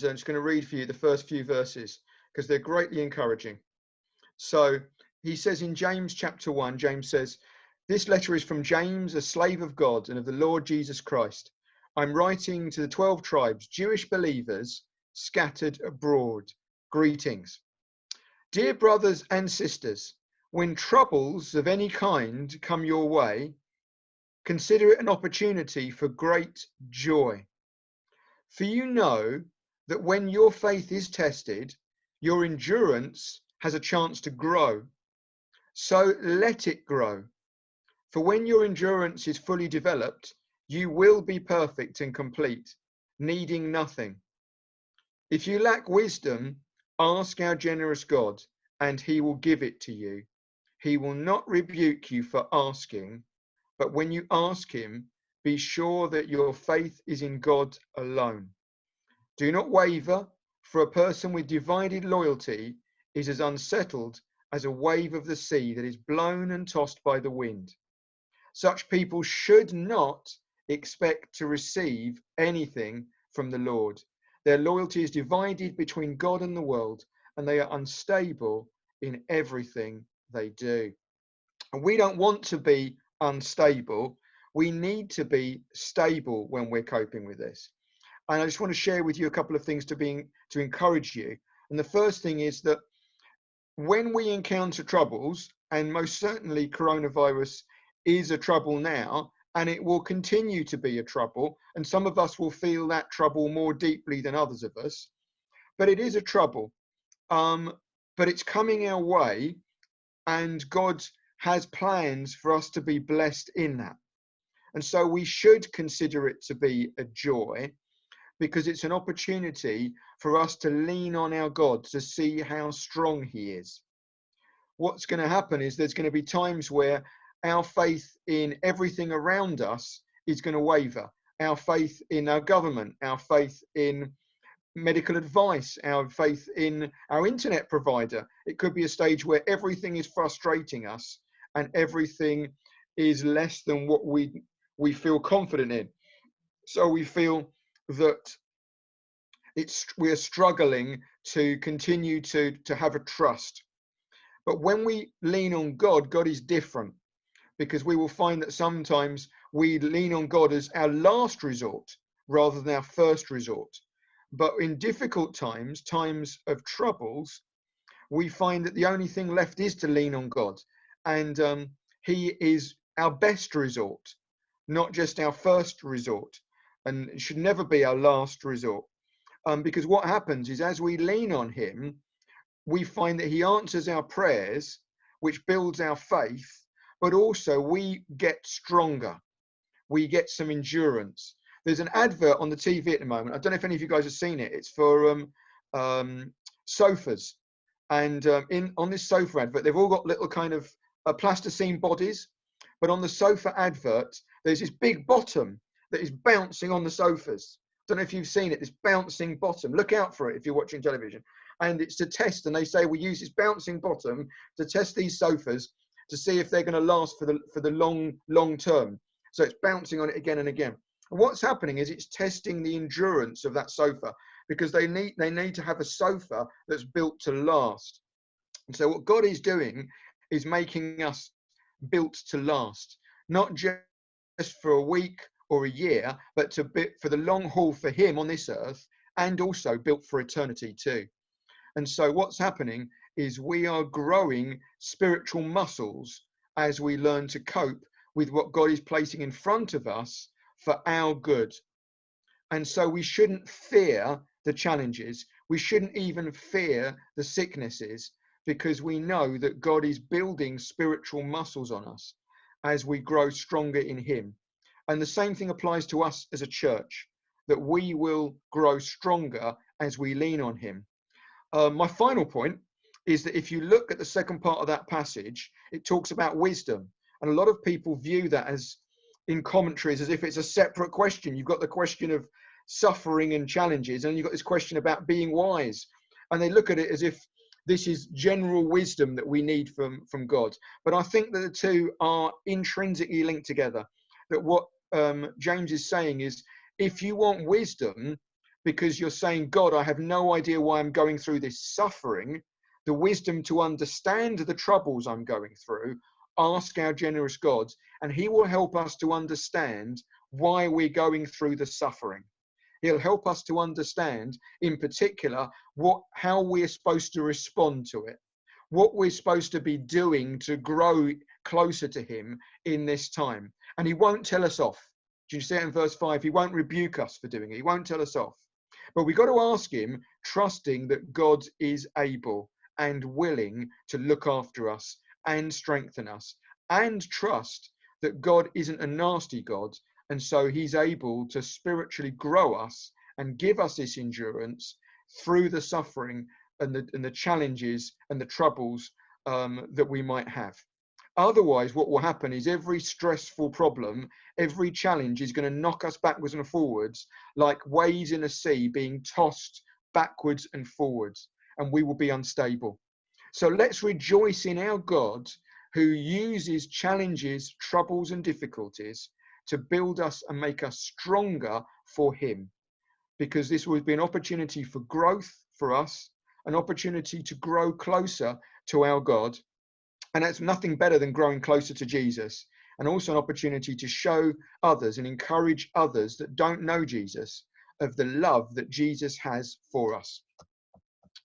I'm just going to read for you the first few verses because they're greatly encouraging. So he says in James chapter 1, James says, "This letter is from James, a slave of God and of the Lord Jesus Christ. I'm writing to the 12 tribes, Jewish believers scattered abroad. Greetings. Dear brothers and sisters, when troubles of any kind come your way, consider it an opportunity for great joy. For you know that when your faith is tested, your endurance has a chance to grow. So let it grow. For when your endurance is fully developed, you will be perfect and complete, needing nothing. If you lack wisdom, ask our generous God, and he will give it to you. He will not rebuke you for asking, but when you ask him, be sure that your faith is in God alone. Do not waver, for a person with divided loyalty is as unsettled as a wave of the sea that is blown and tossed by the wind. Such people should not expect to receive anything from the Lord. Their loyalty is divided between God and the world, and they are unstable in everything they do." And we don't want to be unstable. We need to be stable when we're coping with this. And I just want to share with you a couple of things to encourage you. And the first thing is that when we encounter troubles, and most certainly coronavirus is a trouble now, and it will continue to be a trouble, and some of us will feel that trouble more deeply than others of us, but it is a trouble. But it's coming our way, and God has plans for us to be blessed in that. And so we should consider it to be a joy, because it's an opportunity for us to lean on our God to see how strong he is. What's going to happen is there's going to be times where our faith in everything around us is going to waver. Our faith in our government, our faith in medical advice, our faith in our internet provider. It could be a stage where everything is frustrating us and everything is less than what we feel confident in. So we feel that we're struggling to continue to have a trust. But when we lean on God, God is different, because we will find that sometimes we lean on God as our last resort rather than our first resort. But in difficult times, times of troubles, we find that the only thing left is to lean on God. And he is our best resort, not just our first resort. And it should never be our last resort. Because what happens is, as we lean on him, we find that he answers our prayers, which builds our faith, but also we get stronger. We get some endurance. There's an advert on the TV at the moment. I don't know if any of you guys have seen it. It's for sofas. And on this sofa advert, they've all got little kind of plasticine bodies. But on the sofa advert, there's this big bottom that is bouncing on the sofas. Don't know if you've seen it, this bouncing bottom. Look out for it if you're watching television. And it's to test, and they say we use this bouncing bottom to test these sofas to see if they're going to last for the long term. So it's bouncing on it again and again. And what's happening is it's testing the endurance of that sofa, because they need to have a sofa that's built to last. And so what God is doing is making us built to last, not just for a week or a year, but for the long haul for him on this earth, and also built for eternity too. And so what's happening is we are growing spiritual muscles as we learn to cope with what God is placing in front of us for our good. And so we shouldn't fear the challenges. We shouldn't even fear the sicknesses, because we know that God is building spiritual muscles on us as we grow stronger in him. And the same thing applies to us as a church, that we will grow stronger as we lean on him. My final point is that if you look at the second part of that passage, it talks about wisdom. And a lot of people view that as, in commentaries, as if it's a separate question. You've got the question of suffering and challenges, and you've got this question about being wise. And they look at it as if this is general wisdom that we need from God. But I think that the two are intrinsically linked together. That what James is saying is, if you want wisdom, because you're saying, God, I have no idea why I'm going through this suffering, the wisdom to understand the troubles I'm going through, ask our generous God, and he will help us to understand why we're going through the suffering. He'll help us to understand, in particular, how we're supposed to respond to it, what we're supposed to be doing to grow closer to him in this time. And he won't tell us off. Do you see it in verse 5? He won't rebuke us for doing it. He won't tell us off. But we've got to ask him, trusting that God is able and willing to look after us and strengthen us, and trust that God isn't a nasty God, and so he's able to spiritually grow us and give us this endurance through the suffering and the challenges and the troubles that we might have. Otherwise, what will happen is every stressful problem, every challenge is going to knock us backwards and forwards like waves in a sea being tossed backwards and forwards, and we will be unstable. So let's rejoice in our God, who uses challenges, troubles, and difficulties to build us and make us stronger for him, because this will be an opportunity for growth for us, an opportunity to grow closer to our God. And that's nothing better than growing closer to Jesus, and also an opportunity to show others and encourage others that don't know Jesus of the love that Jesus has for us.